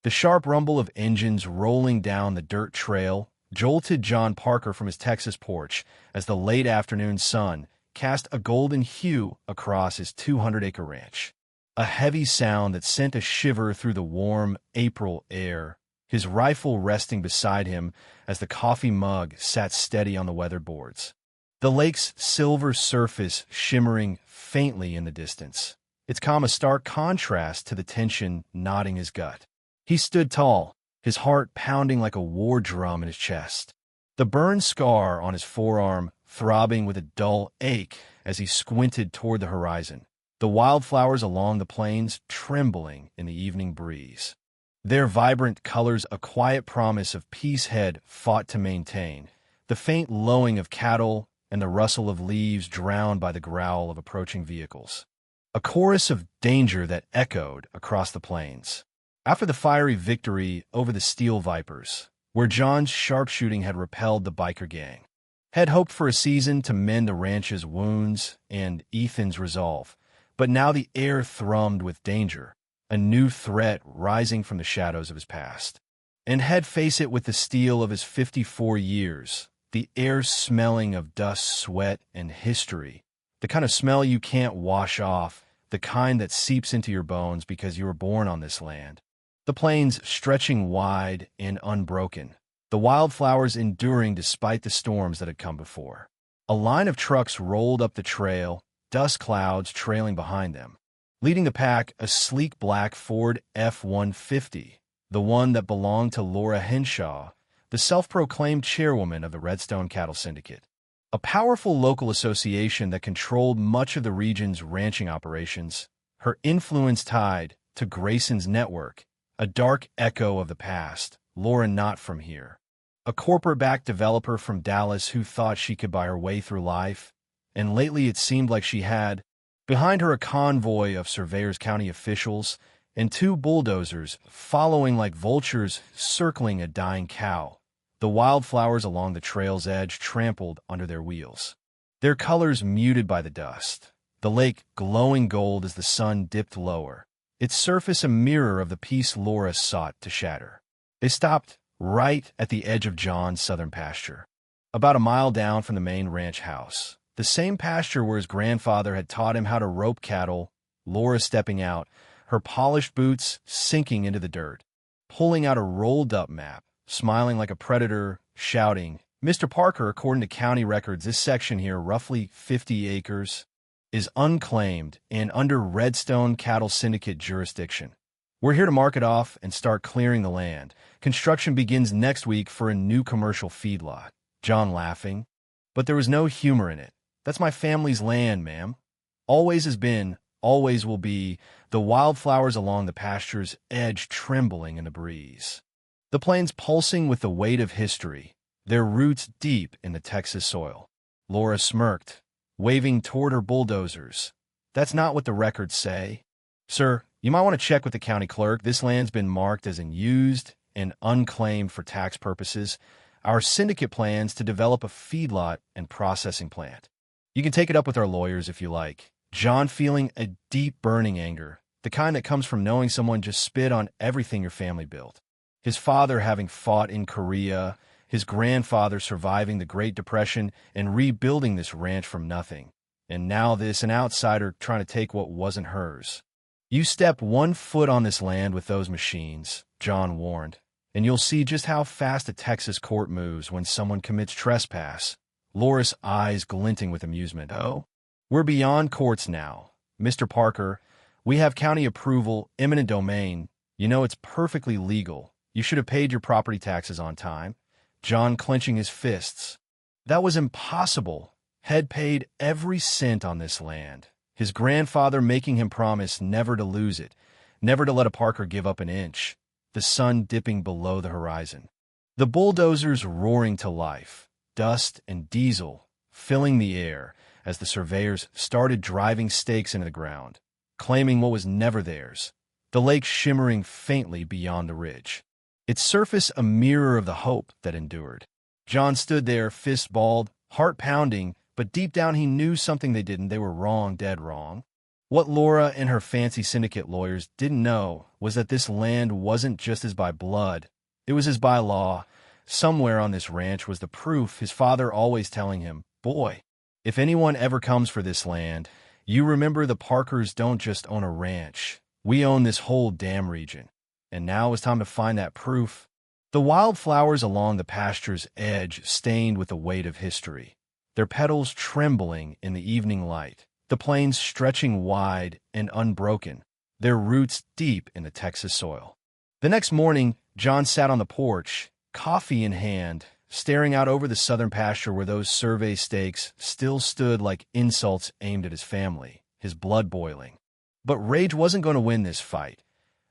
The sharp rumble of engines rolling down the dirt trail jolted John Parker from his Texas porch as the late afternoon sun cast a golden hue across his 200-acre ranch. A heavy sound that sent a shiver through the warm April air, his rifle resting beside him as the coffee mug sat steady on the weathered boards. The lake's silver surface shimmering faintly in the distance, its calm a stark contrast to the tension knotting his gut. He stood tall, his heart pounding like a war drum in his chest. The burn scar on his forearm throbbing with a dull ache as he squinted toward the horizon, the wildflowers along the plains trembling in the evening breeze. Their vibrant colors a quiet promise of peace had fought to maintain, the faint lowing of cattle and the rustle of leaves drowned by the growl of approaching vehicles. A chorus of danger that echoed across the plains. After the fiery victory over the Steel Vipers, where John's sharpshooting had repelled the biker gang, had hoped for a season to mend the ranch's wounds and Ethan's resolve, but now the air thrummed with danger, a new threat rising from the shadows of his past. And he'd face it with the steel of his 54 years, the air smelling of dust, sweat, and history, the kind of smell you can't wash off, the kind that seeps into your bones because you were born on this land. The plains stretching wide and unbroken, the wildflowers enduring despite the storms that had come before. A line of trucks rolled up the trail, dust clouds trailing behind them. Leading the pack, a sleek black Ford F-150, the one that belonged to Laura Henshaw, the self-proclaimed chairwoman of the Redstone Cattle Syndicate, a powerful local association that controlled much of the region's ranching operations, her influence tied to Grayson's network, a dark echo of the past, Laura not from here. A corporate-backed developer from Dallas who thought she could buy her way through life, and lately it seemed like she had. Behind her a convoy of Surveyors County officials and two bulldozers following like vultures circling a dying cow, the wildflowers along the trail's edge trampled under their wheels, their colors muted by the dust, the lake glowing gold as the sun dipped lower, its surface a mirror of the peace Laura sought to shatter. They stopped right at the edge of John's southern pasture, about a mile down from the main ranch house, the same pasture where his grandfather had taught him how to rope cattle. Laura stepping out, her polished boots sinking into the dirt, pulling out a rolled-up map, smiling like a predator, shouting, "Mr. Parker, according to county records, this section here, roughly 50 acres, is unclaimed and under Redstone Cattle Syndicate jurisdiction. We're here to mark it off and start clearing the land. Construction begins next week for a new commercial feedlot." John laughing, but there was no humor in it. "That's my family's land, ma'am. Always has been, always will be," the wildflowers along the pasture's edge trembling in the breeze. The plains pulsing with the weight of history, their roots deep in the Texas soil. Laura smirked, waving toward her bulldozers. "That's not what the records say. Sir, you might want to check with the county clerk. This land's been marked as unused and unclaimed for tax purposes. Our syndicate plans to develop a feedlot and processing plant. You can take it up with our lawyers if you like." John feeling a deep burning anger, the kind that comes from knowing someone just spit on everything your family built. His father having fought in Korea, his grandfather surviving the Great Depression and rebuilding this ranch from nothing, and now this, an outsider trying to take what wasn't hers. "You step 1 foot on this land with those machines," John warned, "and you'll see just how fast a Texas court moves when someone commits trespass." Laura's eyes glinting with amusement. "Oh? We're beyond courts now, Mr. Parker. We have county approval, eminent domain. You know it's perfectly legal. You should have paid your property taxes on time." John clenching his fists. That was impossible. Had paid every cent on this land, his grandfather making him promise never to lose it, never to let a Parker give up an inch, the sun dipping below the horizon. The bulldozers roaring to life, dust and diesel filling the air as the surveyors started driving stakes into the ground, claiming what was never theirs, the lake shimmering faintly beyond the ridge, its surface a mirror of the hope that endured. John stood there, fists balled, heart pounding, but deep down he knew something they didn't. They were wrong, dead wrong. What Laura and her fancy syndicate lawyers didn't know was that this land wasn't just as by blood, it was as by law. Somewhere on this ranch was the proof his father always telling him, "Boy, if anyone ever comes for this land, you remember the Parkers don't just own a ranch. We own this whole damn region." And now it was time to find that proof. The wildflowers along the pasture's edge stained with the weight of history, their petals trembling in the evening light, the plains stretching wide and unbroken, their roots deep in the Texas soil. The next morning, John sat on the porch, coffee in hand, staring out over the southern pasture where those survey stakes still stood like insults aimed at his family, his blood boiling. But rage wasn't going to win this fight.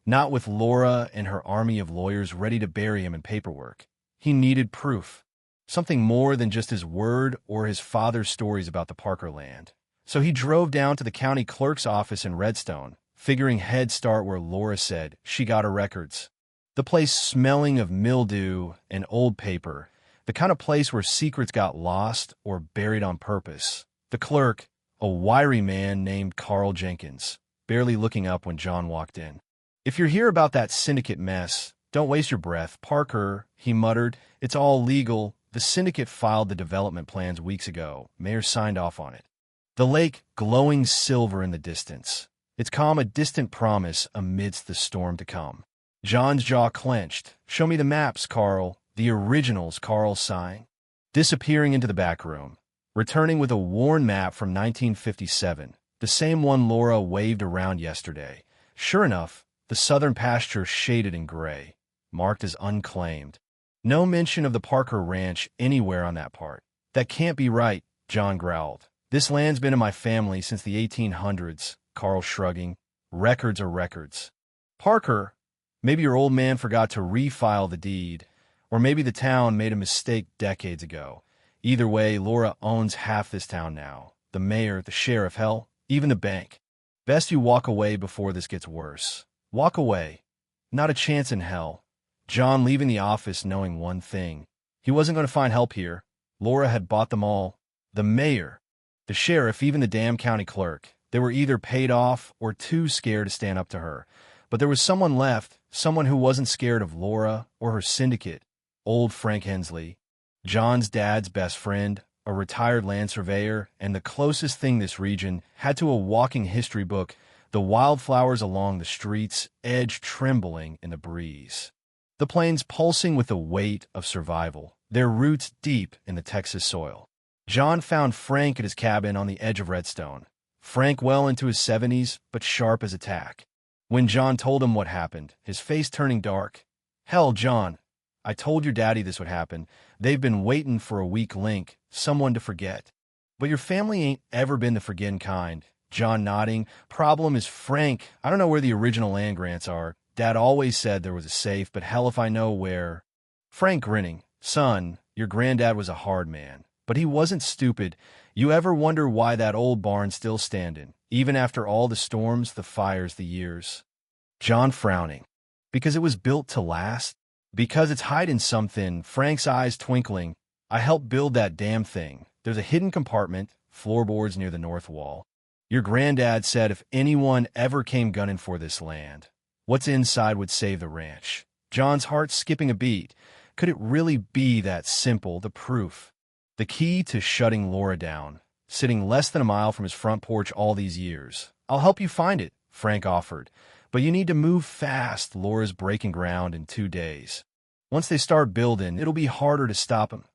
Not with Laura and her army of lawyers ready to bury him in paperwork. He needed proof. Something more than just his word or his father's stories about the Parker land. So he drove down to the county clerk's office in Redstone, figuring he'd start where Laura said she got her records. The place smelling of mildew and old paper, the kind of place where secrets got lost or buried on purpose. The clerk, a wiry man named Carl Jenkins, barely looking up when John walked in. "If you're here about that syndicate mess, don't waste your breath, Parker," he muttered. "It's all legal. The syndicate filed the development plans weeks ago. Mayor signed off on it." The lake glowing silver in the distance, its calm a distant promise amidst the storm to come. John's jaw clenched. "Show me the maps, Carl. The originals," Carl sighing. Disappearing into the back room, returning with a worn map from 1957, the same one Laura waved around yesterday. Sure enough, the southern pasture shaded in gray, marked as unclaimed. No mention of the Parker Ranch anywhere on that part. "That can't be right," John growled. "This land's been in my family since the 1800s, Carl shrugging. "Records are records." "Parker, maybe your old man forgot to refile the deed, or maybe the town made a mistake decades ago. Either way, Laura owns half this town now. The mayor, the sheriff, hell, even the bank. Best you walk away before this gets worse." Walk away. Not a chance in hell. John leaving the office knowing one thing. He wasn't going to find help here. Laura had bought them all. The mayor, the sheriff, even the damn county clerk. They were either paid off or too scared to stand up to her. But there was someone left, someone who wasn't scared of Laura or her syndicate. Old Frank Hensley, John's dad's best friend, a retired land surveyor, and the closest thing this region had to a walking history book. The wildflowers along the street's edge trembling in the breeze. The plains pulsing with the weight of survival, their roots deep in the Texas soil. John found Frank at his cabin on the edge of Redstone. Frank well into his 70s, but sharp as a tack. When John told him what happened, his face turning dark. "Hell, John, I told your daddy this would happen. They've been waiting for a weak link, someone to forget. But your family ain't ever been the forgetting kind." John nodding. "Problem is Frank. I don't know where the original land grants are. Dad always said there was a safe, but hell if I know where." Frank grinning. "Son, your granddad was a hard man, but he wasn't stupid. You ever wonder why that old barn's still standing, even after all the storms, the fires, the years?" John frowning. "Because it was built to last? Because it's hiding something." Frank's eyes twinkling. "I helped build that damn thing. There's a hidden compartment, floorboards near the north wall. Your granddad said if anyone ever came gunning for this land, what's inside would save the ranch." John's heart skipping a beat. Could it really be that simple? The proof. The key to shutting Laura down, sitting less than a mile from his front porch all these years. "I'll help you find it," Frank offered. "But you need to move fast. Laura's breaking ground in 2 days. Once they start building, it'll be harder to stop them."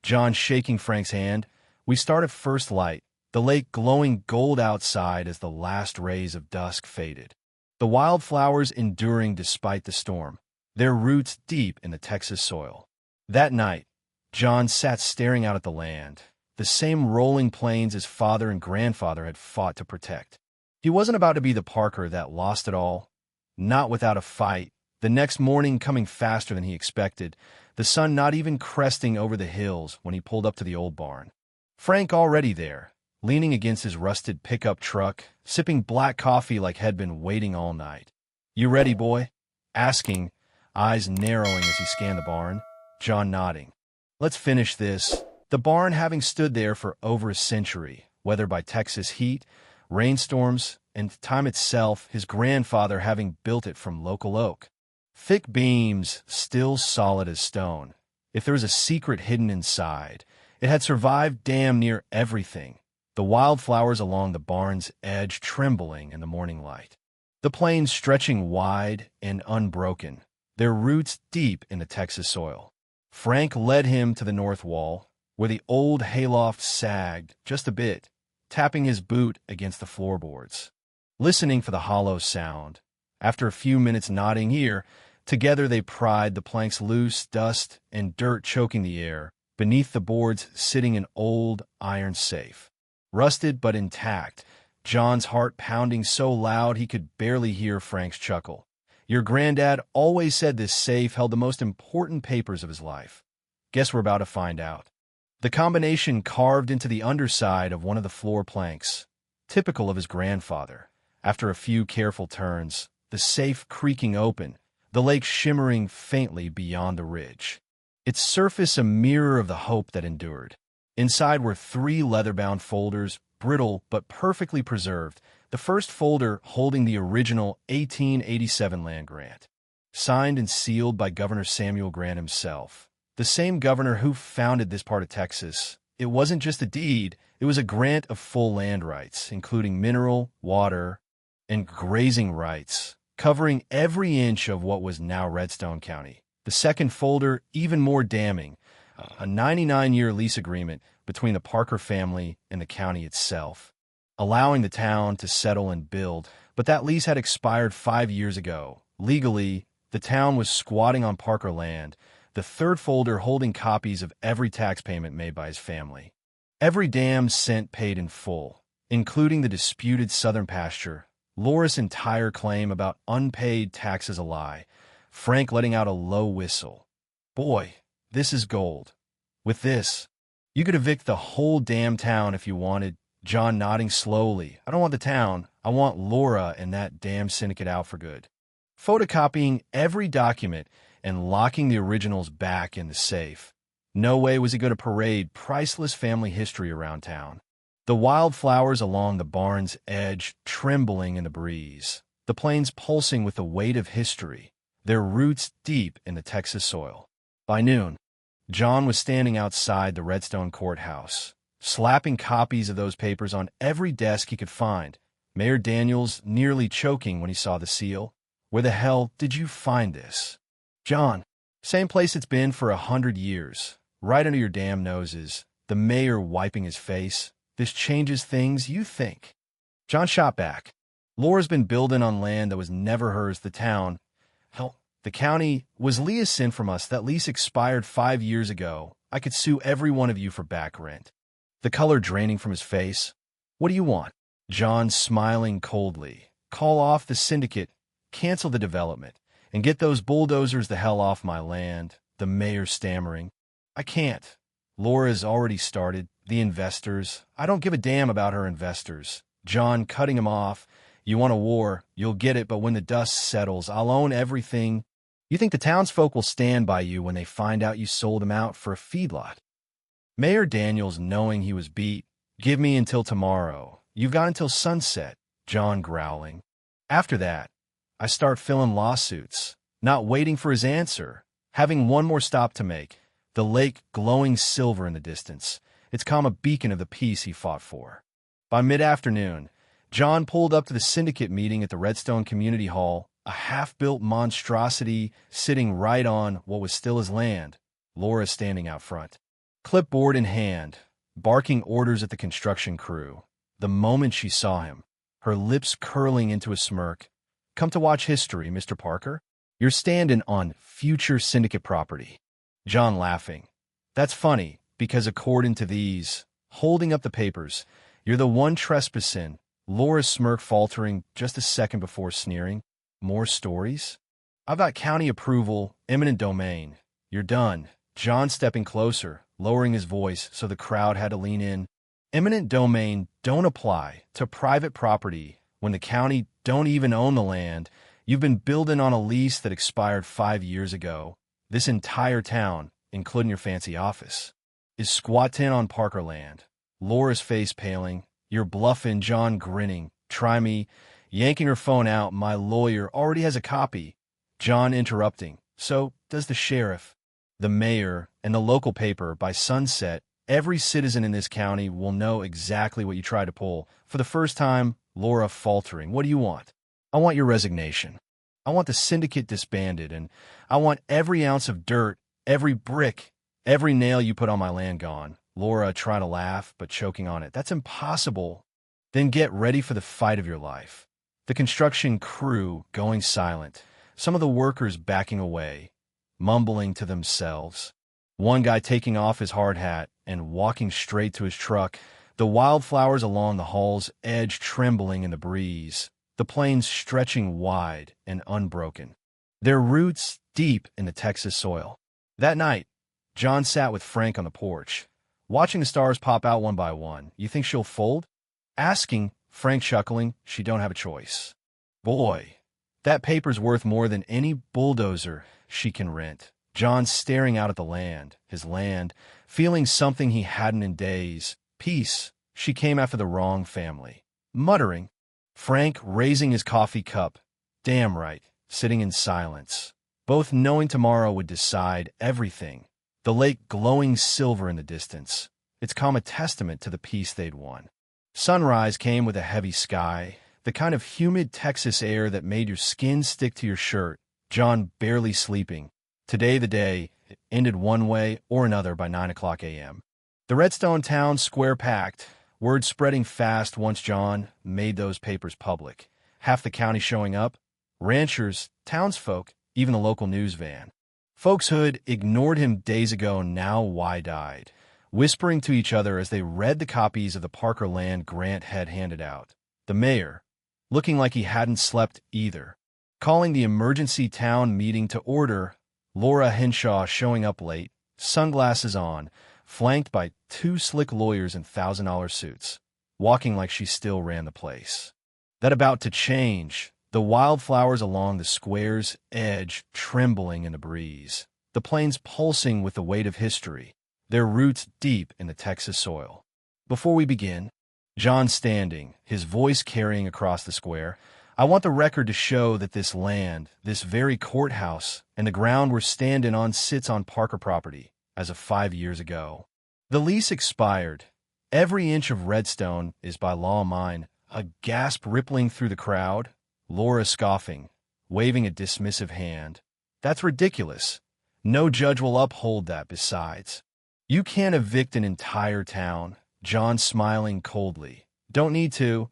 John shaking Frank's hand. "We start at first light. The lake glowing gold outside as the last rays of dusk faded. The wildflowers enduring despite the storm, their roots deep in the Texas soil." That night, John sat staring out at the land, the same rolling plains his father and grandfather had fought to protect. He wasn't about to be the Parker that lost it all. Not without a fight. The next morning coming faster than he expected, the sun not even cresting over the hills when he pulled up to the old barn. Frank already there, leaning against his rusted pickup truck, sipping black coffee like he'd been waiting all night. "You ready, boy?" asking, eyes narrowing as he scanned the barn. John nodding. "Let's finish this." The barn having stood there for over a century, whether by Texas heat, rainstorms, and time itself, his grandfather having built it from local oak. Thick beams, still solid as stone. If there was a secret hidden inside, it had survived damn near everything. The wildflowers along the barn's edge trembling in the morning light. The plains stretching wide and unbroken, their roots deep in the Texas soil. Frank led him to the north wall, where the old hayloft sagged just a bit, tapping his boot against the floorboards. Listening for the hollow sound, after a few minutes nodding ear, together they pried the planks loose, dust and dirt choking the air, beneath the boards sitting an old iron safe. Rusted but intact, John's heart pounding so loud he could barely hear Frank's chuckle. Your granddad always said this safe held the most important papers of his life. Guess we're about to find out. The combination carved into the underside of one of the floor planks, typical of his grandfather. After a few careful turns, the safe creaking open, the lake shimmering faintly beyond the ridge. Its surface a mirror of the hope that endured. Inside were 3 leather-bound folders, brittle but perfectly preserved, the first folder holding the original 1887 land grant. Signed and sealed by Governor Samuel Grant himself, the same governor who founded this part of Texas. It wasn't just a deed, it was a grant of full land rights, including mineral, water, and grazing rights, covering every inch of what was now Redstone County. The second folder, even more damning, a 99-year lease agreement between the Parker family and the county itself, allowing the town to settle and build, but that lease had expired 5 years ago. Legally, the town was squatting on Parker land, the third folder holding copies of every tax payment made by his family. Every damn cent paid in full, including the disputed southern pasture, Laura's entire claim about unpaid taxes a lie, Frank letting out a low whistle. Boy, this is gold. With this, you could evict the whole damn town if you wanted. John nodding slowly. I don't want the town. I want Laura and that damn syndicate out for good. Photocopying every document and locking the originals back in the safe. No way was he going to parade priceless family history around town. The wildflowers along the barn's edge trembling in the breeze. The plains pulsing with the weight of history, their roots deep in the Texas soil. By noon, John was standing outside the Redstone courthouse, slapping copies of those papers on every desk he could find. Mayor Daniels nearly choking when he saw the seal. Where the hell did you find this? John, same place it's been for 100 years, right under your damn noses. The mayor wiping his face. This changes things, you think. John shot back. Laura's been building on land that was never hers, the town. Hell, the county was leasing from us. That lease expired 5 years ago. I could sue every one of you for back rent. The color draining from his face. What do you want? John smiling coldly. Call off the syndicate, cancel the development, and get those bulldozers the hell off my land. The mayor stammering. I can't. Laura's already started. The investors. I don't give a damn about her investors. John cutting him off. You want a war, you'll get it, but when the dust settles, I'll own everything. You think the townsfolk will stand by you when they find out you sold them out for a feedlot? Mayor Daniels, knowing he was beat. Give me until tomorrow. You've got until sunset. John growling. After that, I start filling lawsuits, not waiting for his answer, having one more stop to make. The lake glowing silver in the distance. It's come a beacon of the peace he fought for. By mid-afternoon, John pulled up to the syndicate meeting at the Redstone Community Hall, a half-built monstrosity sitting right on what was still his land. Laura standing out front, clipboard in hand, barking orders at the construction crew. The moment she saw him, her lips curling into a smirk. Come to watch history, Mr. Parker? You're standing on future syndicate property. John laughing. That's funny, because according to these, holding up the papers, you're the one trespassing. Laura's smirk faltering just a second before sneering. More stories? I've got county approval, eminent domain. You're done. John stepping closer, lowering his voice so the crowd had to lean in. Eminent domain don't apply to private property when the county don't even own the land. You've been building on a lease that expired 5 years ago. This entire town, including your fancy office, is squatting on Parker land. Laura's face paling. You're bluffing, John grinning. Try me. Yanking her phone out, my lawyer already has a copy. John interrupting. So does the sheriff, the mayor, and the local paper. By sunset, every citizen in this county will know exactly what you tried to pull. For the first time, Laura faltering. What do you want? I want your resignation. I want the syndicate disbanded, and I want every ounce of dirt, every brick, every nail you put on my land gone. Laura trying to laugh, but choking on it. That's impossible. Then get ready for the fight of your life. The construction crew going silent. Some of the workers backing away, mumbling to themselves. One guy taking off his hard hat and walking straight to his truck. The wildflowers along the hall's edge trembling in the breeze. The plains stretching wide and unbroken. Their roots deep in the Texas soil. That night, John sat with Frank on the porch, watching the stars pop out one by one. You think she'll fold? Asking, Frank chuckling, she don't have a choice. Boy, that paper's worth more than any bulldozer she can rent. John staring out at the land, his land, feeling something he hadn't in days. Peace. She came after the wrong family. Muttering, Frank raising his coffee cup. Damn right, sitting in silence. Both knowing tomorrow would decide everything. The lake glowing silver in the distance. Its calm a testament to the peace they'd won. Sunrise came with a heavy sky, the kind of humid Texas air that made your skin stick to your shirt. John barely sleeping. Today the day ended one way or another by 9 o'clock a.m. The Redstone town square packed, word spreading fast once John made those papers public. Half the county showing up, ranchers, townsfolk, even the local news van. Folks who'd ignored him days ago now wide-eyed, whispering to each other as they read the copies of the Parker land Grant had handed out. The mayor, looking like he hadn't slept either, calling the emergency town meeting to order. Laura Henshaw showing up late, sunglasses on, flanked by two slick lawyers in $1,000 suits, walking like she still ran the place. That about to change, the wildflowers along the square's edge trembling in the breeze, the plains pulsing with the weight of history, their roots deep in the Texas soil. Before we begin, John standing, his voice carrying across the square, I want the record to show that this land, this very courthouse, and the ground we're standing on sits on Parker property as of 5 years ago. The lease expired. Every inch of Redstone is by law mine. A gasp rippling through the crowd. Laura scoffing, waving a dismissive hand. That's ridiculous. No judge will uphold that besides. You can't evict an entire town. John smiling coldly. Don't need to.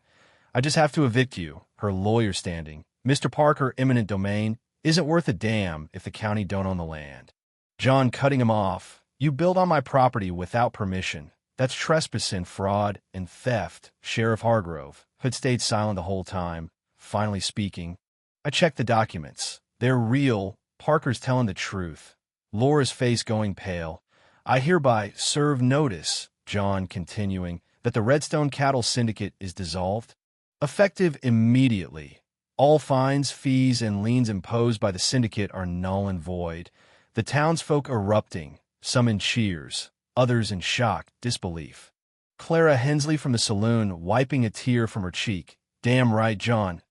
I just have to evict you. Her lawyer standing. Mr. Parker, eminent domain, isn't worth a damn if the county don't own the land. John cutting him off. You build on my property without permission. That's trespassing, fraud, and theft. Sheriff Hargrove had stayed silent the whole time, finally speaking. I checked the documents. They're real. Parker's telling the truth. Laura's face going pale. I hereby serve notice, John continuing, that the Redstone Cattle Syndicate is dissolved. Effective immediately. All fines, fees, and liens imposed by the syndicate are null and void. The townsfolk erupting, some in cheers, others in shocked disbelief. Clara Hensley from the saloon wiping a tear from her cheek. Damn right, John.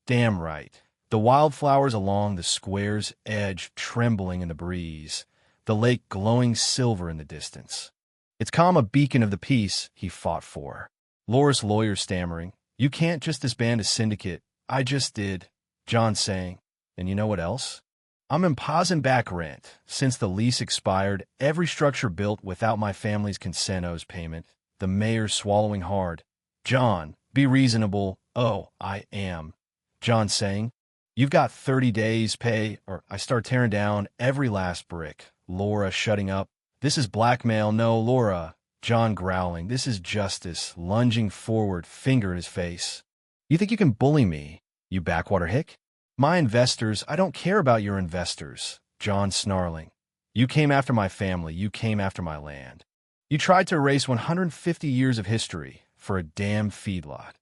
Damn right. The wildflowers along the square's edge trembling in the breeze. The lake glowing silver in the distance. It's calm a beacon of the peace he fought for. Laura's lawyer stammering. You can't just disband a syndicate. I just did. John saying. And you know what else? I'm imposing back rent. Since the lease expired, every structure built without my family's consent owes payment. The mayor swallowing hard. John, be reasonable. Oh, I am. John saying. You've got 30 days pay or I start tearing down every last brick. Laura shutting up. This is blackmail. No, Laura. John growling. This is justice. Lunging forward, finger in his face. You think you can bully me, you backwater hick? My investors, I don't care about your investors. John snarling. You came after my family. You came after my land. You tried to erase 150 years of history for a damn feedlot.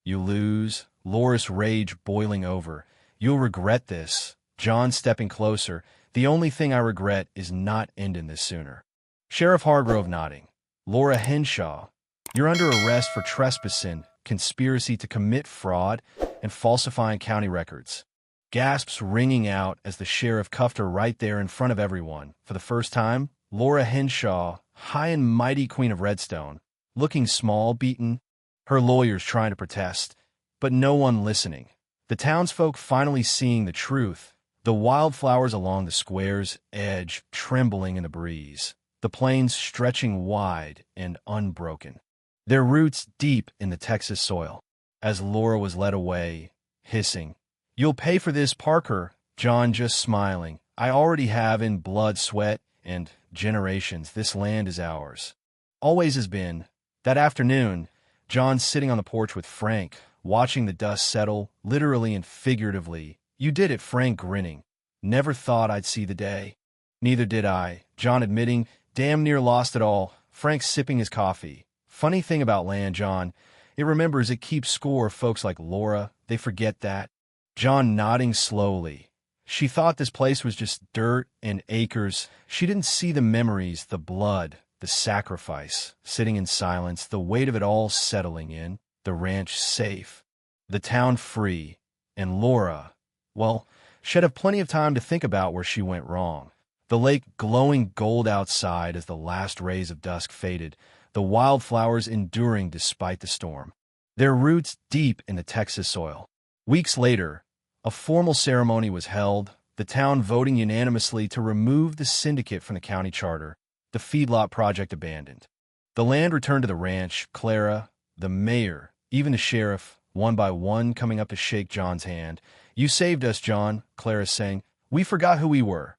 You lose. Laura's rage boiling over. You'll regret this. John stepping closer. The only thing I regret is not ending this sooner. Sheriff Hargrove nodding. Laura Henshaw, you're under arrest for trespassing. conspiracy to commit fraud, and falsifying county records. Gasps ringing out as the sheriff cuffed her right there in front of everyone. For the first time, Laura Henshaw, high and mighty queen of Redstone, looking small, beaten, her lawyers trying to protest, but no one listening. The townsfolk finally seeing the truth, the wildflowers along the square's edge trembling in the breeze, the plains stretching wide and unbroken, their roots deep in the Texas soil. As Laura was led away, hissing, "You'll pay for this, Parker," John just smiling. "I already have in blood, sweat, and generations. This land is ours. Always has been." That afternoon, John sitting on the porch with Frank, watching the dust settle, literally and figuratively. "You did it," Frank grinning. "Never thought I'd see the day." "Neither did I," John admitting. "Damn near lost it all." Frank sipping his coffee. "Funny thing about land, John. It remembers, it keeps score of folks like Laura. They forget that." John nodding slowly. She thought this place was just dirt and acres. She didn't see the memories, the blood, the sacrifice, sitting in silence, the weight of it all settling in, the ranch safe, the town free, and Laura, well, she'd have plenty of time to think about where she went wrong. The lake glowing gold outside as the last rays of dusk faded, the wildflowers enduring despite the storm, their roots deep in the Texas soil. Weeks later, a formal ceremony was held, the town voting unanimously to remove the syndicate from the county charter, the feedlot project abandoned. The land returned to the ranch. Clara, the mayor, even the sheriff, one by one coming up to shake John's hand. "You saved us, John," Clara saying. "We forgot who we were.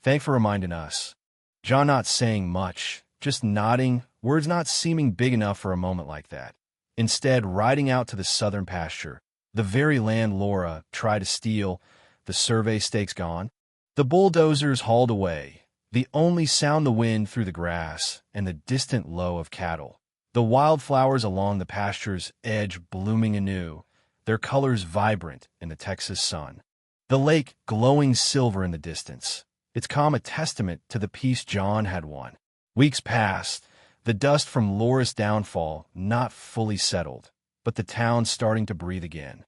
Thanks for reminding us." John not saying much, just nodding, words not seeming big enough for a moment like that. Instead, riding out to the southern pasture, the very land Laura tried to steal, the survey stakes gone, the bulldozers hauled away, the only sound the wind through the grass and the distant low of cattle, the wildflowers along the pasture's edge blooming anew, their colors vibrant in the Texas sun, the lake glowing silver in the distance, its calm a testament to the peace John had won. Weeks passed, the dust from Laura's downfall not fully settled, but the town starting to breathe again.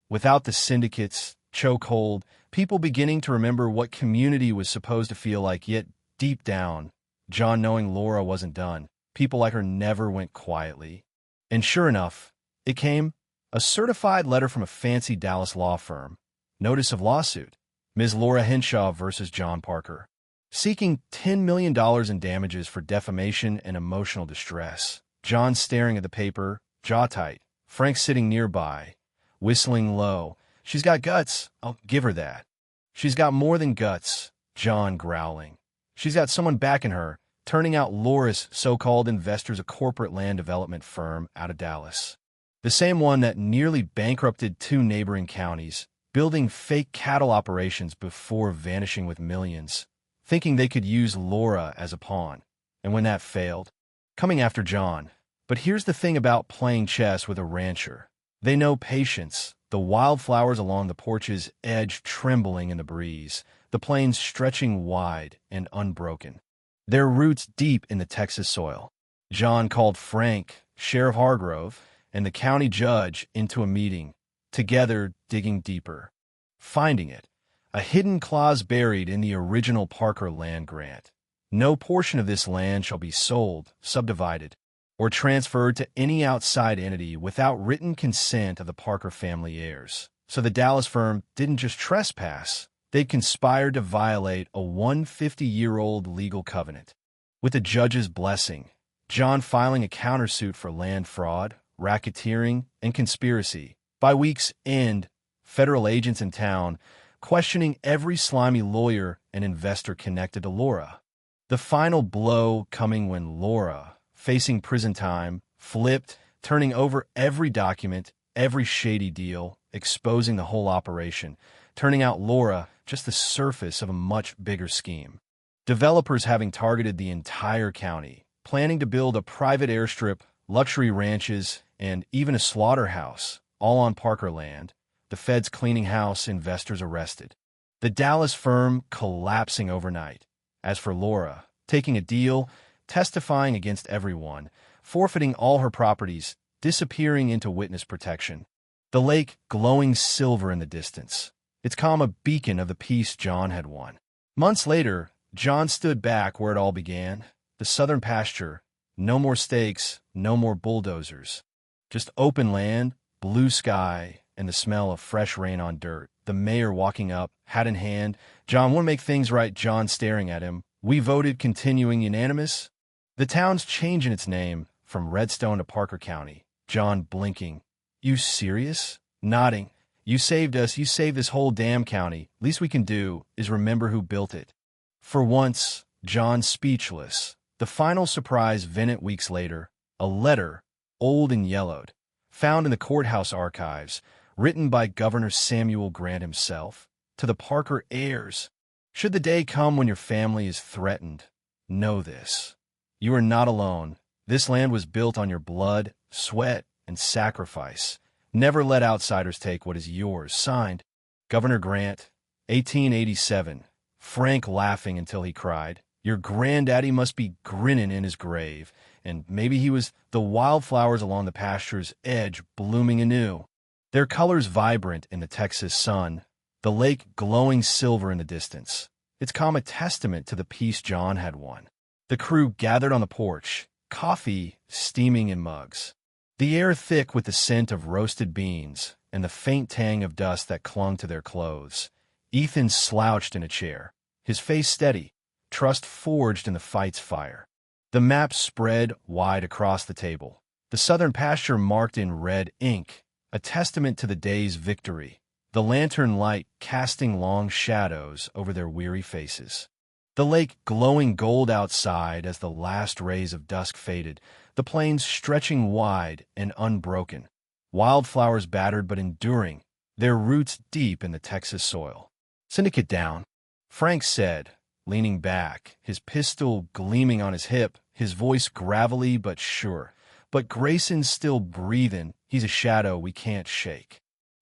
Without the syndicates, chokehold, people beginning to remember what community was supposed to feel like, yet deep down, John knowing Laura wasn't done. People like her never went quietly. And sure enough, it came, a certified letter from a fancy Dallas law firm. Notice of lawsuit. Ms. Laura Henshaw versus John Parker, seeking $10 million in damages for defamation and emotional distress. John staring at the paper, jaw tight. Frank sitting nearby, whistling low. "She's got guts. I'll give her that." "She's got more than guts," John growling. "She's got someone backing her, turning out Laura's so-called investors, a corporate land development firm out of Dallas. The same one that nearly bankrupted 2 neighboring counties, building fake cattle operations before vanishing with millions, thinking they could use Laura as a pawn. And when that failed, coming after John. But here's the thing about playing chess with a rancher. They know patience, the wildflowers along the porch's edge trembling in the breeze, the plains stretching wide and unbroken, their roots deep in the Texas soil. John called Frank, Sheriff Hargrove, and the county judge into a meeting, together digging deeper, finding it, a hidden clause buried in the original Parker land grant. No portion of this land shall be sold, subdivided, or transferred to any outside entity without written consent of the Parker family heirs. So the Dallas firm didn't just trespass, they conspired to violate a 150-year-old legal covenant. With the judge's blessing, John filing a countersuit for land fraud, racketeering, and conspiracy. By week's end, federal agents in town questioning every slimy lawyer and investor connected to Laura. The final blow coming when Laura, facing prison time, flipped, turning over every document, every shady deal, exposing the whole operation, turning out Laura just the surface of a much bigger scheme. Developers having targeted the entire county, planning to build a private airstrip, luxury ranches, and even a slaughterhouse, all on Parker land. The feds cleaning house, investors arrested. The Dallas firm collapsing overnight. As for Laura, taking a deal, testifying against everyone, forfeiting all her properties, disappearing into witness protection. The lake glowing silver in the distance, its calm a beacon of the peace John had won. Months later, John stood back where it all began, the southern pasture. No more stakes, no more bulldozers. Just open land, blue sky, and the smell of fresh rain on dirt. The mayor walking up, hat in hand. John, want to make things right. John staring at him. We voted continuing unanimous. The town's changing its name from Redstone to Parker County. John blinking. You serious? Nodding. You saved us. You saved this whole damn county. Least we can do is remember who built it. For once, John speechless. The final surprise vented weeks later, a letter, old and yellowed, found in the courthouse archives, written by Governor Samuel Grant himself, to the Parker heirs. Should the day come when your family is threatened, know this. You are not alone. This land was built on your blood, sweat, and sacrifice. Never let outsiders take what is yours. Signed, Governor Grant, 1887. Frank laughing until he cried. Your granddaddy must be grinning in his grave, and maybe he was the wildflowers along the pasture's edge blooming anew, their colors vibrant in the Texas sun, the lake glowing silver in the distance. Its calm a testament to the peace John had won. The crew gathered on the porch, coffee steaming in mugs, the air thick with the scent of roasted beans and the faint tang of dust that clung to their clothes. Ethan slouched in a chair, his face steady, trust forged in the fight's fire. The map spread wide across the table, the southern pasture marked in red ink, a testament to the day's victory, the lantern light casting long shadows over their weary faces. The lake glowing gold outside as the last rays of dusk faded, the plains stretching wide and unbroken, wildflowers battered but enduring, their roots deep in the Texas soil. Syndicate down, Frank said, leaning back, his pistol gleaming on his hip, his voice gravelly but sure. But Grayson's still breathing. He's a shadow we can't shake.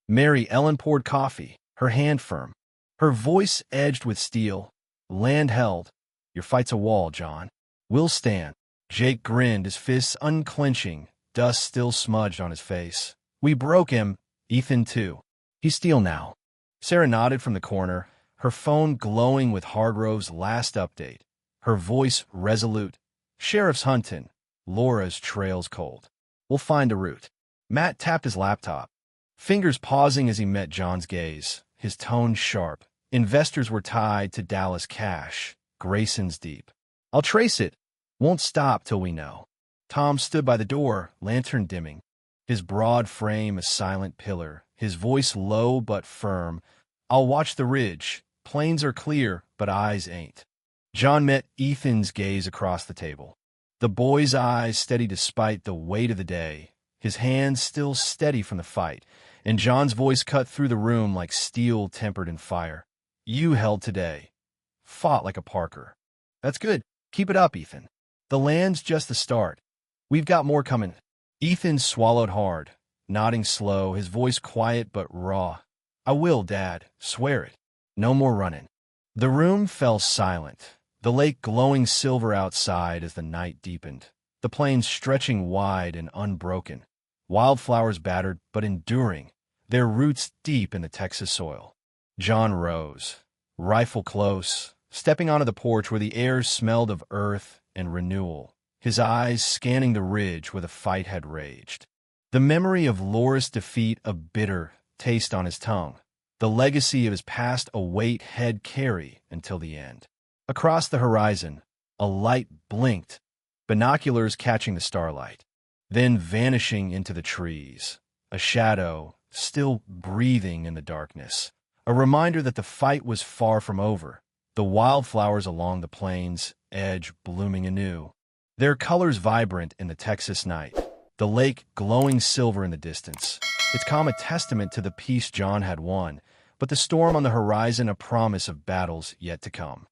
Mary Ellen poured coffee, her hand firm, her voice edged with steel. Land held. Your fight's a wall, John. We'll stand. Jake grinned, his fists unclenching, dust still smudged on his face. We broke him. Ethan, too. He's steel now. Sarah nodded from the corner, her phone glowing with Hargrove's last update, her voice resolute. Sheriff's hunting. Laura's trail's cold. We'll find a route. Matt tapped his laptop, fingers pausing as he met John's gaze, his tone sharp. Investors were tied to Dallas cash. Grayson's deep. I'll trace it. Won't stop till we know. Tom stood by the door, lantern dimming, his broad frame a silent pillar, his voice low but firm. I'll watch the ridge. Plains are clear, but eyes ain't. John met Ethan's gaze across the table. The boy's eyes steady despite the weight of the day, his hands still steady from the fight, and John's voice cut through the room like steel tempered in fire. You held today. Fought like a Parker. That's good. Keep it up, Ethan. The land's just the start. We've got more coming. Ethan swallowed hard, nodding slow, his voice quiet but raw. I will, Dad. Swear it. No more running. The room fell silent, the lake glowing silver outside as the night deepened, the plains stretching wide and unbroken, wildflowers battered but enduring, their roots deep in the Texas soil. John rose, rifle close, stepping onto the porch where the air smelled of earth and renewal, his eyes scanning the ridge where the fight had raged. The memory of Laura's defeat a bitter taste on his tongue, the legacy of his past a weight he'd carry until the end. Across the horizon, a light blinked, binoculars catching the starlight, then vanishing into the trees, a shadow still breathing in the darkness, a reminder that the fight was far from over, the wildflowers along the plains' edge blooming anew, their colors vibrant in the Texas night, the lake glowing silver in the distance. Its calm a testament to the peace John had won, but the storm on the horizon a promise of battles yet to come.